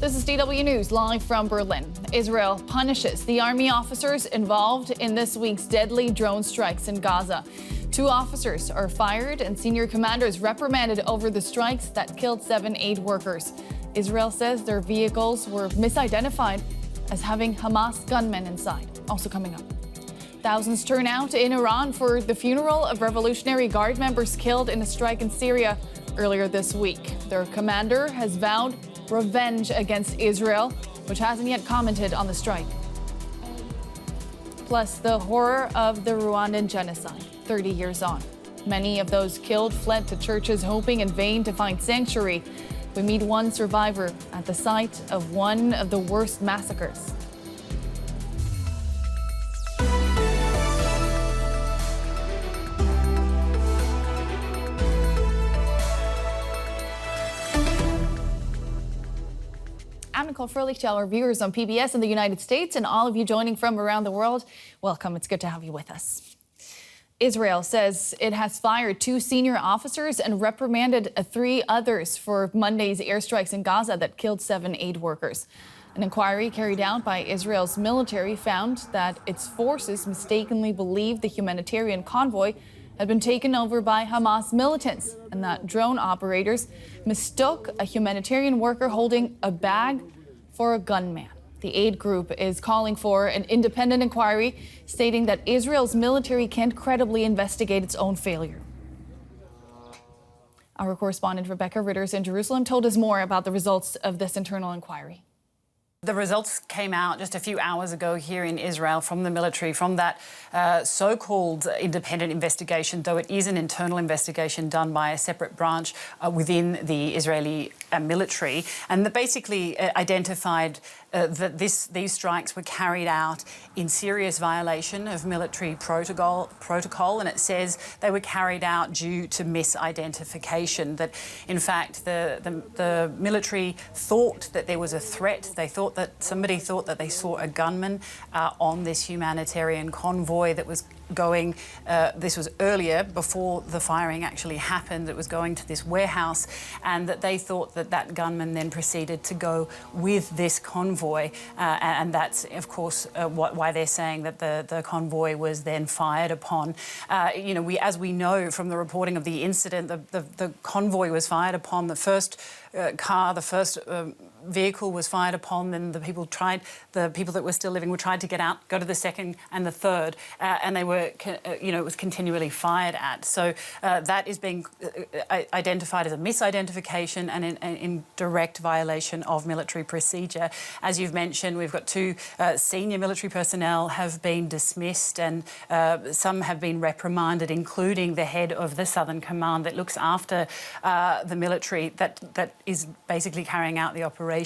This is DW News live from Berlin. Israel punishes the army officers involved in this week's deadly drone strikes in Gaza. 2 officers are fired and senior commanders reprimanded over the strikes that killed 7 aid workers. Israel says their vehicles were misidentified as having Hamas gunmen inside. Also coming up. Thousands turn out in Iran for the funeral of Revolutionary Guard members killed in a strike in Syria earlier this week. Their commander has vowed revenge against Israel, which hasn't yet commented on the strike. Plus, the horror of the Rwandan genocide, 30 years on. Many of those killed fled to churches hoping in vain to find sanctuary. We meet one survivor at the site of one of the worst massacres. I'm Nicole Froelich to our viewers on PBS in the United States and all of you joining from around the world. Welcome. It's good to have you with us. Israel says it has fired 2 senior officers and reprimanded 3 others for Monday's airstrikes in Gaza that killed 7 aid workers. An inquiry carried out by Israel's military found that its forces mistakenly believed the humanitarian convoy had been taken over by Hamas militants and that drone operators mistook a humanitarian worker holding a bag for a gunman. The aid group is calling for an independent inquiry, stating that Israel's military can't credibly investigate its own failure. Our correspondent Rebecca Ritters in Jerusalem told us more about the results of this internal inquiry. The results came out just a few hours ago here in Israel from the military, from that so-called independent investigation, though it is an internal investigation done by a separate branch within the Israeli military, and that basically identified that these strikes were carried out in serious violation of military protocol, and it says they were carried out due to misidentification, that in fact the military thought that there was a threat. They thought that somebody thought that they saw a gunman on this humanitarian convoy that was going, this was earlier, before the firing actually happened, that was going to this warehouse, and that they thought that that gunman then proceeded to go with this convoy, and that's, of course, why they're saying that the convoy was then fired upon. As we know from the reporting of the incident, the convoy was fired upon. The first car, the first vehicle was fired upon, then the people that were still living tried to get out, go to the second and the third, and they were, it was continually fired at. So that is being identified as a misidentification and in direct violation of military procedure. As you've mentioned, we've got 2 senior military personnel have been dismissed, and some have been reprimanded, including the head of the Southern Command that looks after the military that is basically carrying out the operation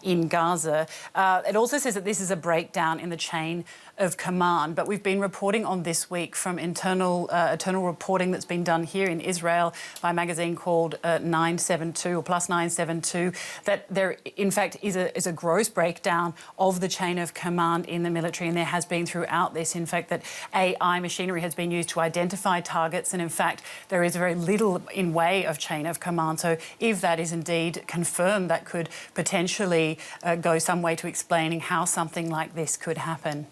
in Gaza. It also says that this is a breakdown in the chain of command, but we've been reporting on this week from internal reporting that's been done here in Israel by a magazine called 972 or Plus 972, that there in fact is a gross breakdown of the chain of command in the military, and there has been throughout this, in fact, that AI machinery has been used to identify targets, and in fact there is very little in way of chain of command. So if that is indeed confirmed, that could potentially go some way to explaining how something like this could happen.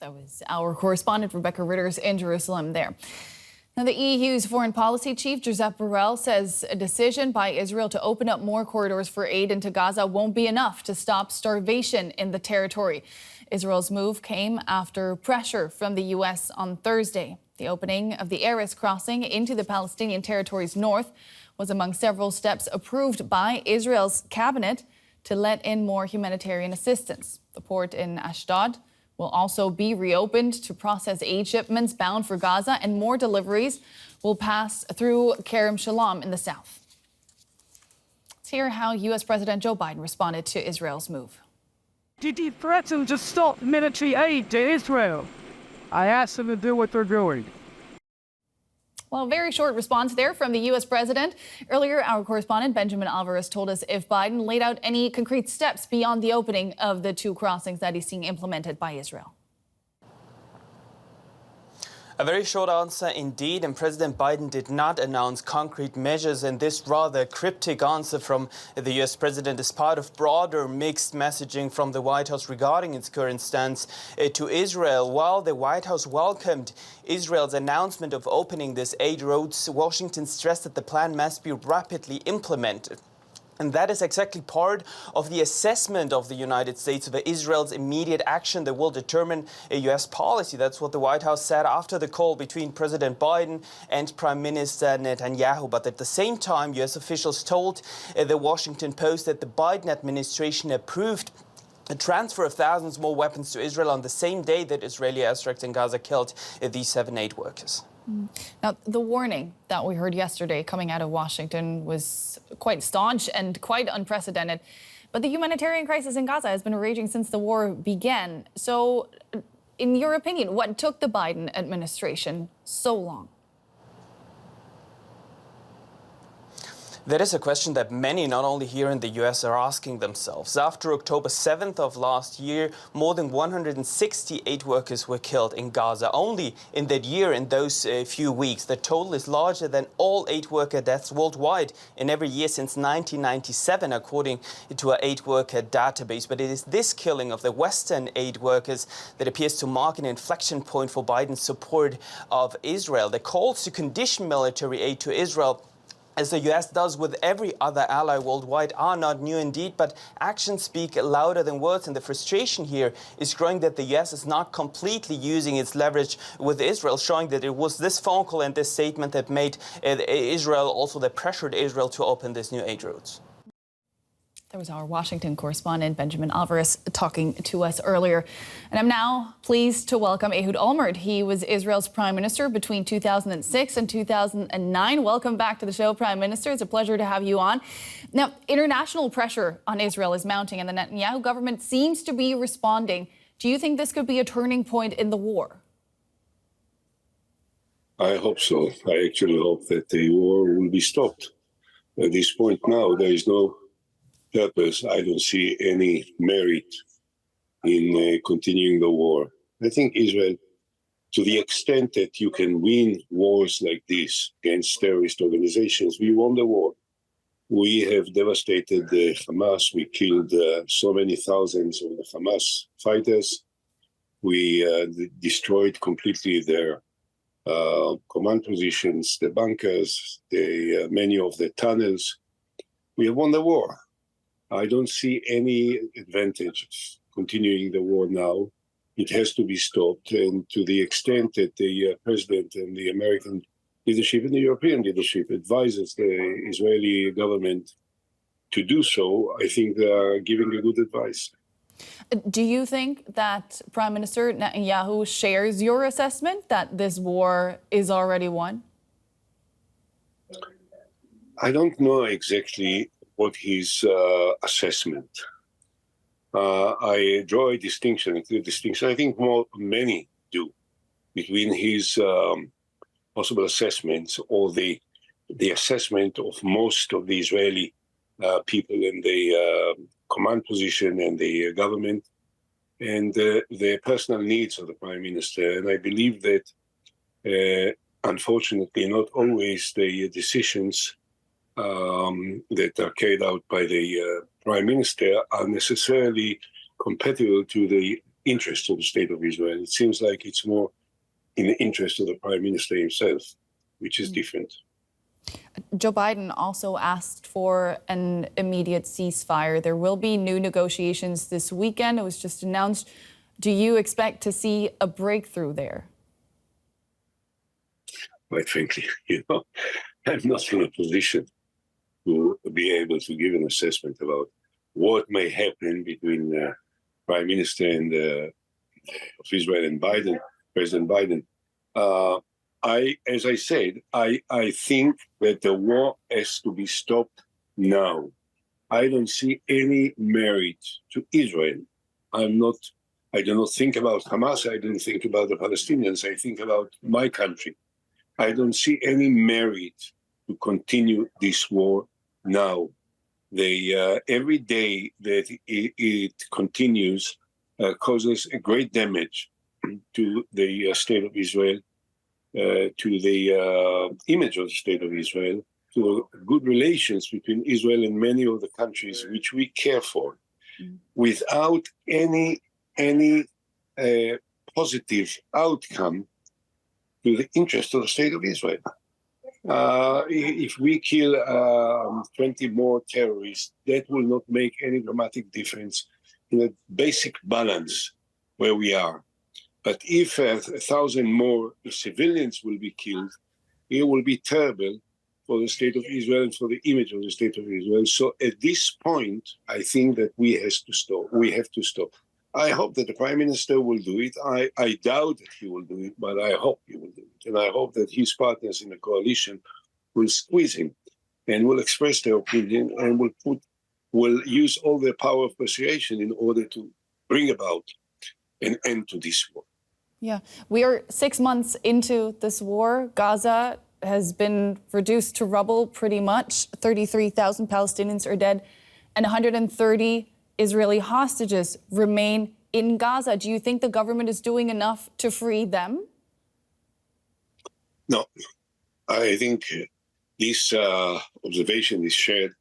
That was our correspondent Rebecca Ritters in Jerusalem there. Now, the EU's foreign policy chief, Josep Borrell, says a decision by Israel to open up more corridors for aid into Gaza won't be enough to stop starvation in the territory. Israel's move came after pressure from the U.S. on Thursday. The opening of the Erez crossing into the Palestinian territories north was among several steps approved by Israel's cabinet to let in more humanitarian assistance. The port in Ashdod will also be reopened to process aid shipments bound for Gaza, and more deliveries will pass through Kerem Shalom in the south. Let's hear how U.S. President Joe Biden responded to Israel's move. Did he threaten to stop military aid to Israel? I asked them to do what they're doing. Well, very short response there from the U.S. president. Earlier, our correspondent Benjamin Alvarez told us if Biden laid out any concrete steps beyond the opening of the 2 crossings that he's seeing implemented by Israel. A very short answer indeed, and President Biden did not announce concrete measures, and this rather cryptic answer from the US president is part of broader mixed messaging from the White House regarding its current stance to Israel. While the White House welcomed Israel's announcement of opening these 8 roads, Washington stressed that the plan must be rapidly implemented. And that is exactly part of the assessment of the United States of Israel's immediate action that will determine a U.S. policy. That's what the White House said after the call between President Biden and Prime Minister Netanyahu. But at the same time, U.S. officials told the Washington Post that the Biden administration approved a transfer of thousands more weapons to Israel on the same day that Israeli airstrikes in Gaza killed these 7 aid workers. Now, the warning that we heard yesterday coming out of Washington was quite staunch and quite unprecedented. But the humanitarian crisis in Gaza has been raging since the war began. So, in your opinion, what took the Biden administration so long? That is a question that many, not only here in the US, are asking themselves. After October 7th of last year, more than 168 workers were killed in Gaza. Only in that year, in those few weeks, the total is larger than all aid worker deaths worldwide in every year since 1997, according to our aid worker database. But it is this killing of the Western aid workers that appears to mark an inflection point for Biden's support of Israel. The calls to condition military aid to Israel, as the US does with every other ally worldwide, are not new indeed, but actions speak louder than words. And the frustration here is growing that the US is not completely using its leverage with Israel, showing that it was this phone call and this statement that made Israel, also that pressured Israel to open these new aid routes. That was our Washington correspondent, Benjamin Alvarez, talking to us earlier. And I'm now pleased to welcome Ehud Olmert. He was Israel's prime minister between 2006 and 2009. Welcome back to the show, Prime Minister. It's a pleasure to have you on. Now, international pressure on Israel is mounting, and the Netanyahu government seems to be responding. Do you think this could be a turning point in the war? I hope so. I actually hope that the war will be stopped. At this point now, there is no purpose. I don't see any merit in continuing the war. I think Israel, to the extent that you can win wars like this against terrorist organizations, we won the war. We have devastated the Hamas. We killed so many thousands of the Hamas fighters. We destroyed completely their command positions, the bunkers, many of the tunnels. We have won the war. I don't see any advantage of continuing the war now. It has to be stopped. And to the extent that the president and the American leadership and the European leadership advises the Israeli government to do so, I think they are giving a good advice. Do you think that Prime Minister Netanyahu shares your assessment that this war is already won? I don't know exactly what his assessment. I draw a distinction, I think many do, between his possible assessments or the assessment of most of the Israeli people in the command position and the government, and the personal needs of the Prime Minister. And I believe that, unfortunately, not always the decisions that are carried out by the Prime Minister are necessarily compatible to the interests of the State of Israel. It seems like it's more in the interest of the Prime Minister himself, which is different. Joe Biden also asked for an immediate ceasefire. There will be new negotiations this weekend. It was just announced. Do you expect to see a breakthrough there? Quite frankly, I'm not in a position to be able to give an assessment about what may happen between Prime Minister and of Israel and Biden, President Biden. As I said, I think that the war has to be stopped now. I don't see any merit to Israel. I do not think about Hamas. I don't think about the Palestinians. I think about my country. I don't see any merit to continue this war now. Every day that it continues causes a great damage to the state of Israel, to the image of the State of Israel, to the good relations between Israel and many of the countries which we care for, without any positive outcome to the interest of the State of Israel. If we kill 20 more terrorists, that will not make any dramatic difference in the basic balance where we are. But if 1,000 more civilians will be killed, it will be terrible for the State of Israel and for the image of the State of Israel. So at this point, I think that we have to stop. I hope that the Prime Minister will do it. I doubt that he will do it, but I hope he will do it. And I hope that his partners in the coalition will squeeze him and will express their opinion and will use all their power of persuasion in order to bring about an end to this war. Yeah, we are 6 months into this war. Gaza has been reduced to rubble pretty much. 33,000 Palestinians are dead and 130 Israeli hostages remain in Gaza. Do you think the government is doing enough to free them? No, I think this observation is shared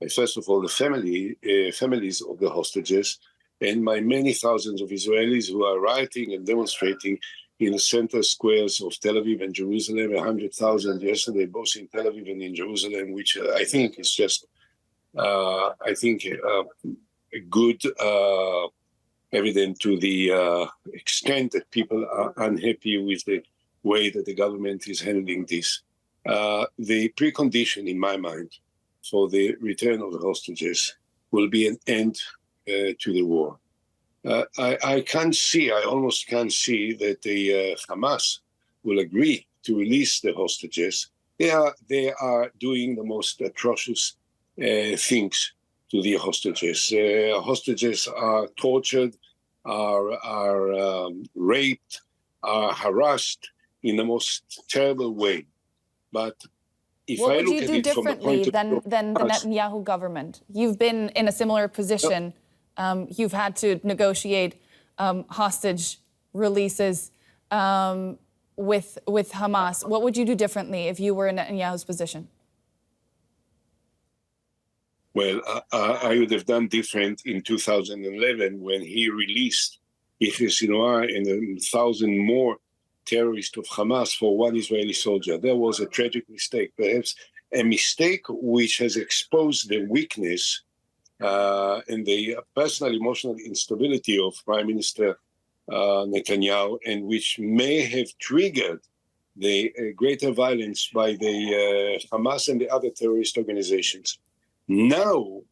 by, first of all, the families of the hostages and by many thousands of Israelis who are rioting and demonstrating in the center squares of Tel Aviv and Jerusalem, 100,000 yesterday, both in Tel Aviv and in Jerusalem, which I think is just, a good evidence to the extent that people are unhappy with the way that the government is handling this. The precondition, in my mind, for the return of the hostages will be an end to the war. I almost can't see that the Hamas will agree to release the hostages. They are doing the most atrocious things to the hostages. Hostages are tortured, are raped, are harassed in the most terrible way. But if what I would look you at do it from the differently point of view than the Netanyahu government? You've been in a similar position. You've had to negotiate hostage releases with Hamas. What would you do differently if you were in Netanyahu's position? Well, I would have done different in 2011 when he released Yahya Sinwar and 1,000 more terrorists of Hamas for one Israeli soldier. That was a tragic mistake, perhaps a mistake which has exposed the weakness and the personal emotional instability of Prime Minister Netanyahu, and which may have triggered the greater violence by the Hamas and the other terrorist organizations. Now,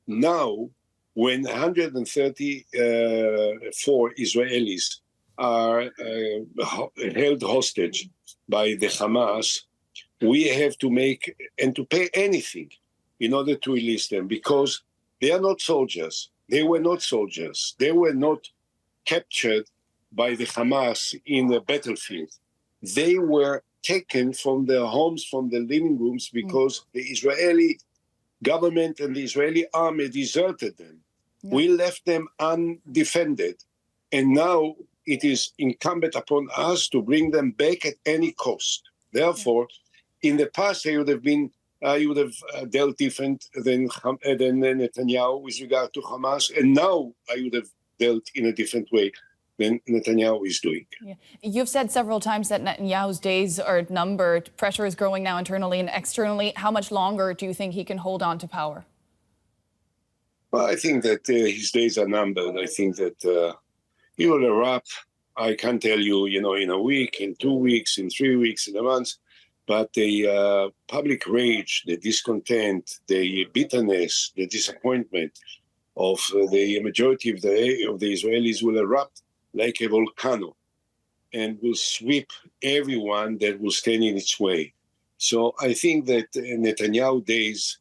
when 134 Israelis are held hostage by the Hamas, we have to pay anything in order to release them, because they are not soldiers. They were not soldiers. They were not captured by the Hamas in the battlefield. They were taken from their homes, from their living rooms, because the Israeli government and the Israeli army deserted them. Yeah. We left them undefended. And now it is incumbent upon us to bring them back at any cost. Therefore, in the past, I would have dealt different than Netanyahu with regard to Hamas. And now I would have dealt in a different way than Netanyahu is doing. Yeah. You've said several times that Netanyahu's days are numbered. Pressure is growing now internally and externally. How much longer do you think he can hold on to power? Well, I think that his days are numbered. I think that he will erupt. I can't tell you, in a week, in 2 weeks, in 3 weeks, in a month. But the public rage, the discontent, the bitterness, the disappointment of the majority of the Israelis will erupt like a volcano and will sweep everyone that will stand in its way. So I think that Netanyahu days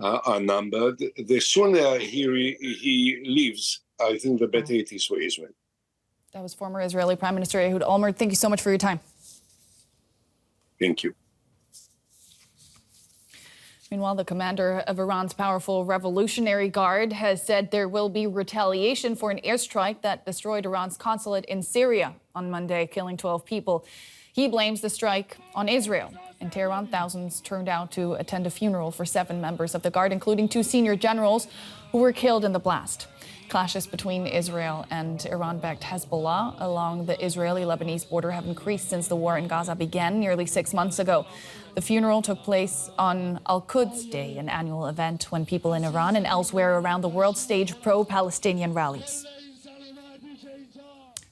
are numbered. The sooner he leaves, I think the better it is for Israel. That was former Israeli Prime Minister Ehud Olmert. Thank you so much for your time. Thank you. Meanwhile, the commander of Iran's powerful Revolutionary Guard has said there will be retaliation for an airstrike that destroyed Iran's consulate in Syria on Monday, killing 12 people. He blames the strike on Israel. In Tehran, thousands turned out to attend a funeral for 7 members of the Guard, including 2 senior generals who were killed in the blast. Clashes between Israel and Iran-backed Hezbollah along the Israeli-Lebanese border have increased since the war in Gaza began nearly 6 months ago. The funeral took place on Al-Quds Day, an annual event when people in Iran and elsewhere around the world stage pro-Palestinian rallies.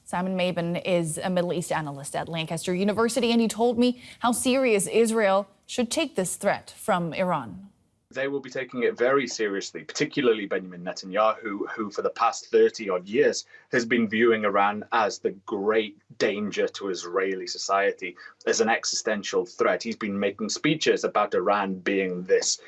Simon Mabon is a Middle East analyst at Lancaster University, and he told me how serious Israel should take this threat from Iran. They will be taking it very seriously, particularly Benjamin Netanyahu, who for the past 30-odd years has been viewing Iran as the great danger to Israeli society, as an existential threat. He's been making speeches about Iran being this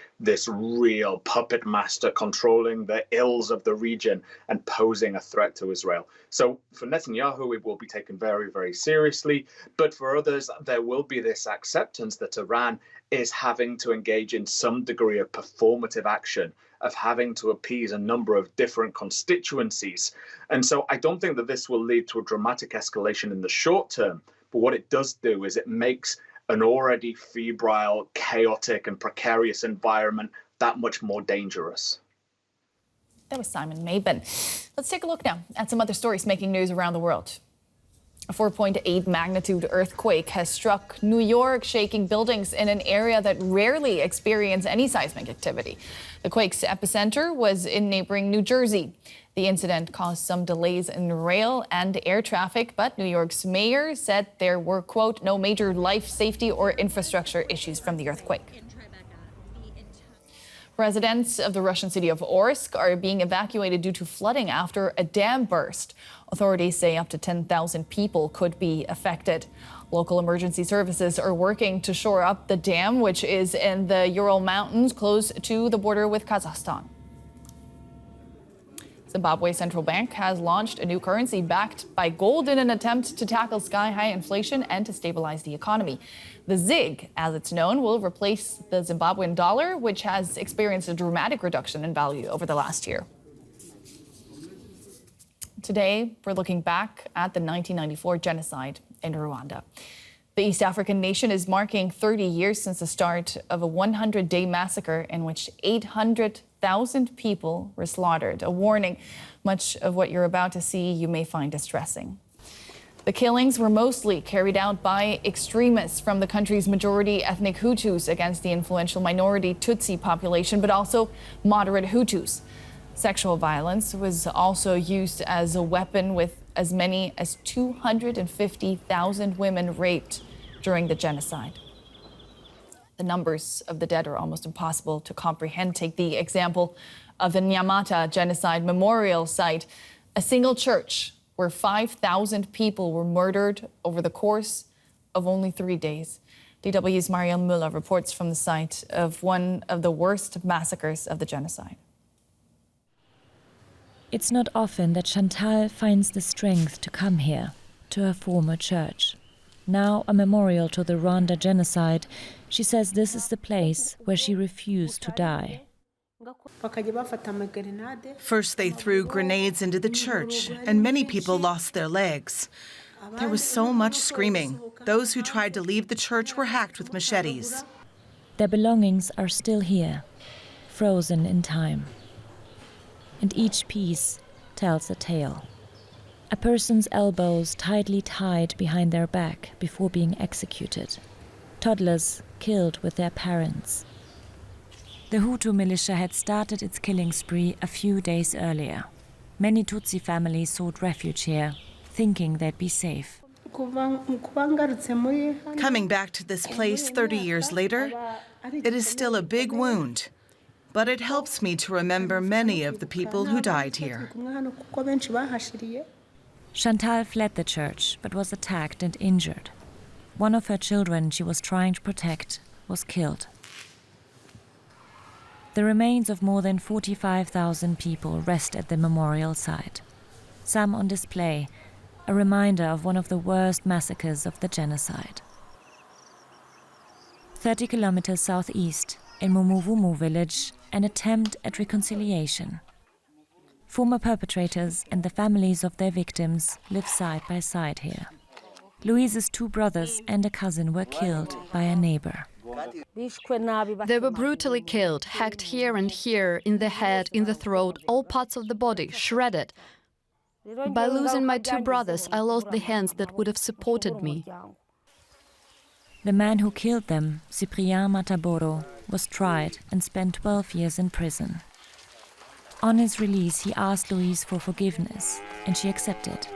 real puppet master controlling the ills of the region and posing a threat to Israel. So for Netanyahu, it will be taken very, very seriously. But for others, there will be this acceptance that Iran is having to engage in some degree of performative action, of having to appease a number of different constituencies. And so I don't think that this will lead to a dramatic escalation in the short term. But what it does do is it makes an already febrile, chaotic and precarious environment that much more dangerous. That was Simon Mabon. Let's take a look now at some other stories making news around the world. A 4.8 magnitude earthquake has struck New York, shaking buildings in an area that rarely experience any seismic activity. The quake's epicenter was in neighboring New Jersey. The incident caused some delays in rail and air traffic, but New York's mayor said there were, quote, no major life safety or infrastructure issues from the earthquake. Residents of the Russian city of Orsk are being evacuated due to flooding after a dam burst. Authorities say up to 10,000 people could be affected. Local emergency services are working to shore up the dam, which is in the Ural Mountains close to the border with Kazakhstan. Zimbabwe's central bank has launched a new currency backed by gold in an attempt to tackle sky-high inflation and to stabilize the economy. The ZiG, as it's known, will replace the Zimbabwean dollar, which has experienced a dramatic reduction in value over the last year. Today, we're looking back at the 1994 genocide in Rwanda. The East African nation is marking 30 years since the start of a 100-day massacre in which 800,000 people were slaughtered. A warning, much of what you're about to see you may find distressing. The killings were mostly carried out by extremists from the country's majority ethnic Hutus against the influential minority Tutsi population, but also moderate Hutus. Sexual violence was also used as a weapon, with as many as 250,000 women raped during the genocide. The numbers of the dead are almost impossible to comprehend. Take the example of the Nyamata genocide memorial site, a single church where 5,000 people were murdered over the course of only 3 days. DW's Marielle Müller reports from the site of one of the worst massacres of the genocide. It's not often that Chantal finds the strength to come here, to her former church. Now a memorial to the Rwanda genocide, she says this is the place where she refused to die. First they threw grenades into the church, and many people lost their legs. There was so much screaming. Those who tried to leave the church were hacked with machetes. Their belongings are still here, frozen in time. And each piece tells a tale. A person's elbows tightly tied behind their back before being executed. Toddlers killed with their parents. The Hutu militia had started its killing spree a few days earlier. Many Tutsi families sought refuge here, thinking they'd be safe. Coming back to this place 30 years later, it is still a big wound. But it helps me to remember many of the people who died here. Chantal fled the church, but was attacked and injured. One of her children she was trying to protect was killed. The remains of more than 45,000 people rest at the memorial site. Some on display, a reminder of one of the worst massacres of the genocide. 30 kilometers southeast, in Mumuvumu village, an attempt at reconciliation. Former perpetrators and the families of their victims live side by side here. Louise's 2 brothers and a cousin were killed by a neighbor. They were brutally killed, hacked here and here, in the head, in the throat, all parts of the body, shredded. By losing my 2 brothers, I lost the hands that would have supported me. The man who killed them, Cyprien Mataboro, was tried and spent 12 years in prison. On his release, he asked Louise for forgiveness, and she accepted.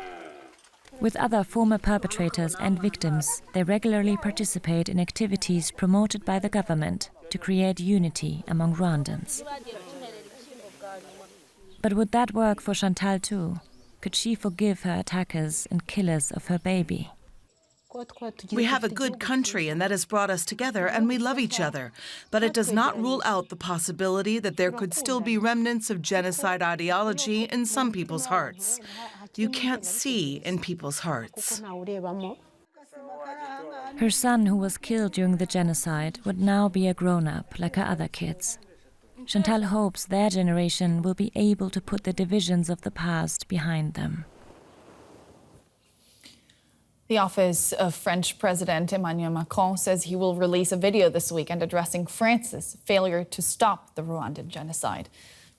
With other former perpetrators and victims, they regularly participate in activities promoted by the government to create unity among Rwandans. But would that work for Chantal too? Could she forgive her attackers and killers of her baby? We have a good country, and that has brought us together, and we love each other. But it does not rule out the possibility that there could still be remnants of genocide ideology in some people's hearts. You can't see in people's hearts. Her son, who was killed during the genocide, would now be a grown-up like her other kids. Chantal hopes their generation will be able to put the divisions of the past behind them. The office of French President Emmanuel Macron says he will release a video this weekend addressing France's failure to stop the Rwandan genocide.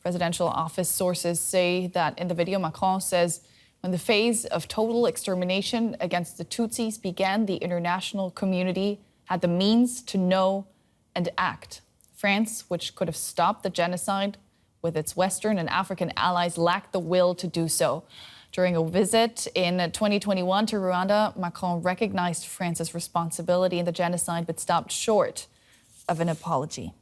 Presidential office sources say that in the video, Macron says, when the phase of total extermination against the Tutsis began, the international community had the means to know and act. France, which could have stopped the genocide with its Western and African allies, lacked the will to do so. During a visit in 2021 to Rwanda, Macron recognized France's responsibility in the genocide, but stopped short of an apology.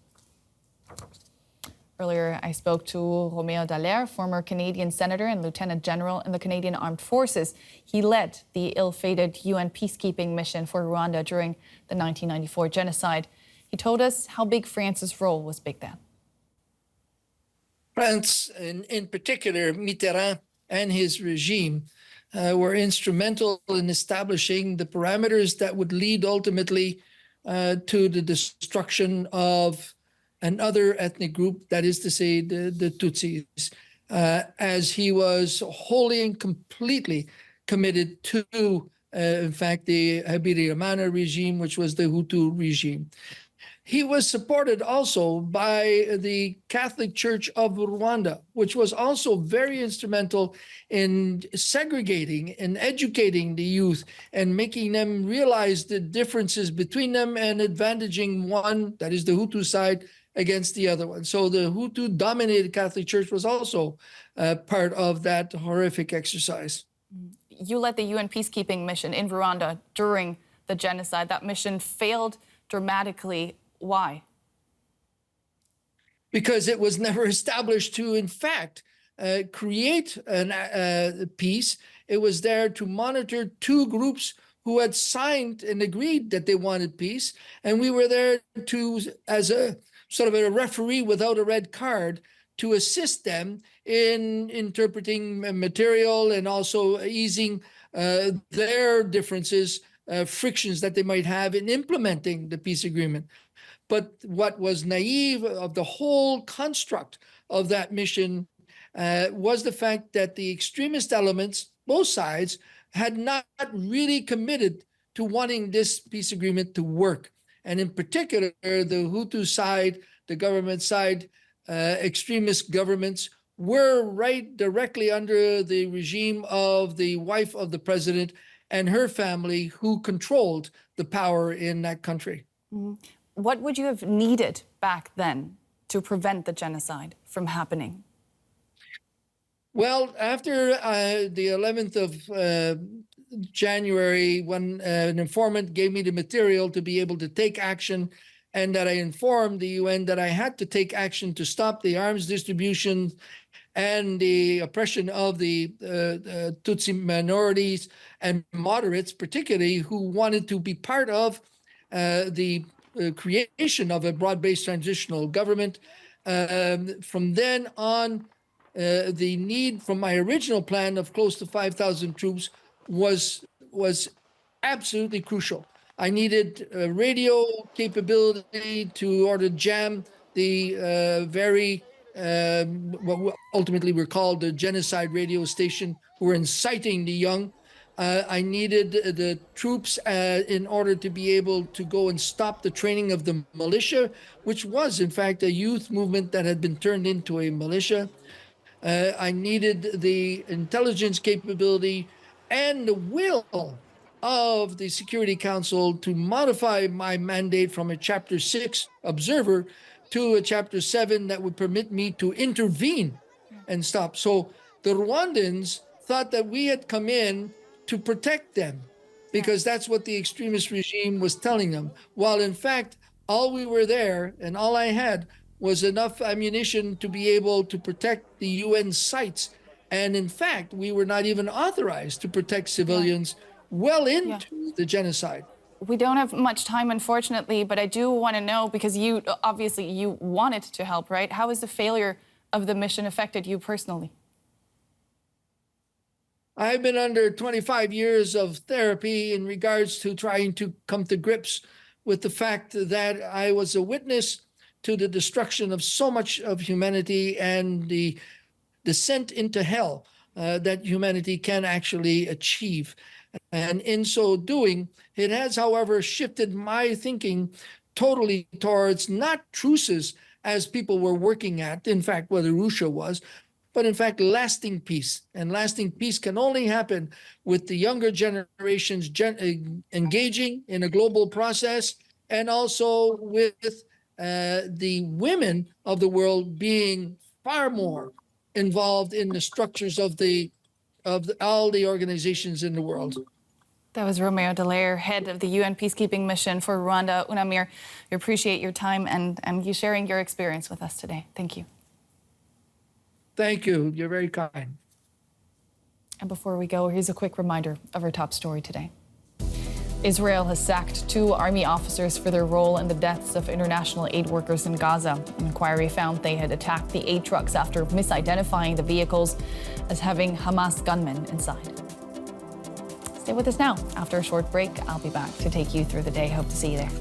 Earlier, I spoke to Roméo Dallaire, former Canadian senator and lieutenant general in the Canadian Armed Forces. He led the ill-fated UN peacekeeping mission for Rwanda during the 1994 genocide. He told us how big France's role was big then. France, in particular, Mitterrand and his regime were instrumental in establishing the parameters that would lead ultimately to the destruction of another ethnic group, that is to say, the Tutsis, as he was wholly and completely committed to, in fact, the Habyarimana regime, which was the Hutu regime. He was supported also by the Catholic Church of Rwanda, which was also very instrumental in segregating and educating the youth and making them realize the differences between them and advantaging one, that is the Hutu side, against the other one. So the Hutu-dominated Catholic Church was also part of that horrific exercise. You led the UN peacekeeping mission in Rwanda during the genocide. That mission failed dramatically. Why? Because it was never established to, in fact, create peace. It was there to monitor 2 groups who had signed and agreed that they wanted peace. And we were there to, as a sort of a referee without a red card, to assist them in interpreting material and also easing their differences, frictions that they might have in implementing the peace agreement. But what was naive of the whole construct of that mission was the fact that the extremist elements, both sides, had not really committed to wanting this peace agreement to work. And in particular, the Hutu side, the government side, extremist governments were right directly under the regime of the wife of the president and her family, who controlled the power in that country. Mm-hmm. What would you have needed back then to prevent the genocide from happening? Well, after the 11th of January, when an informant gave me the material to be able to take action, and that I informed the UN that I had to take action to stop the arms distribution and the oppression of the Tutsi minorities and moderates, particularly, who wanted to be part of the creation of a broad-based transitional government. From then on, the need from my original plan of close to 5,000 troops was absolutely crucial. I needed radio capability to order jam the what ultimately were called the genocide radio station, who were inciting the young. I needed the troops in order to be able to go and stop the training of the militia, which was, in fact, a youth movement that had been turned into a militia. I needed the intelligence capability and the will of the Security Council to modify my mandate from a Chapter 6 observer to a Chapter 7 that would permit me to intervene and stop. So the Rwandans thought that we had come in to protect them because that's what the extremist regime was telling them. While in fact, all we were there and all I had was enough ammunition to be able to protect the UN sites. And in fact, we were not even authorized to protect civilians well into the genocide. We don't have much time, unfortunately, but I do want to know, because you obviously you wanted to help, right? How has the failure of the mission affected you personally? I've been under 25 years of therapy in regards to trying to come to grips with the fact that I was a witness to the destruction of so much of humanity and the descent into hell that humanity can actually achieve. And in so doing, it has, however, shifted my thinking totally towards not truces as people were working at, in fact, what Arusha was, but in fact, lasting peace. And lasting peace can only happen with the younger generations engaging in a global process, and also with the women of the world being far more involved in the structures of all the organizations in the world. That was Roméo Dallaire, head of the UN peacekeeping mission for Rwanda. Unamir, we appreciate your time and you sharing your experience with us today. Thank you. Thank you. You're very kind. And before we go, here's a quick reminder of our top story today. Israel has sacked 2 army officers for their role in the deaths of international aid workers in Gaza. An inquiry found they had attacked the aid trucks after misidentifying the vehicles as having Hamas gunmen inside. Stay with us now. After a short break, I'll be back to take you through the day. Hope to see you there.